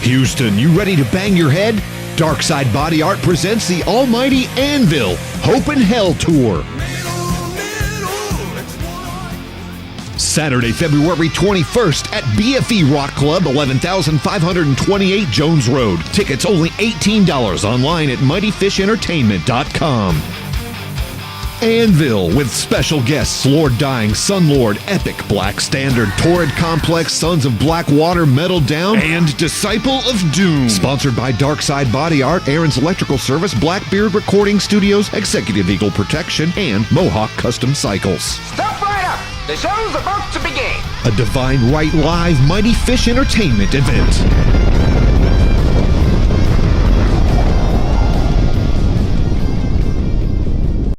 Houston, you ready to bang your head? DARKSIDE Body Art presents the Almighty Anvil Hope and Hell Tour. Saturday, February 21st at BFE Rock Club, 11,528 Jones Road. Tickets only $18 online at mightyfishentertainment.com. Anvil with special guests Lord Dying, Sunlord, Epic, Black Standard, Torrid Complex, Sons of Blackwater, Metal Down, and Disciple of Doom. Sponsored by DARKSIDE Body Art, Aaron's Electrical Service, Blackbeard Recording Studios, Executive Eagle Protection, and Mohawk Custom Cycles. Step right up! The show's about to begin! A Divine Right Live Mighty Fish Entertainment event.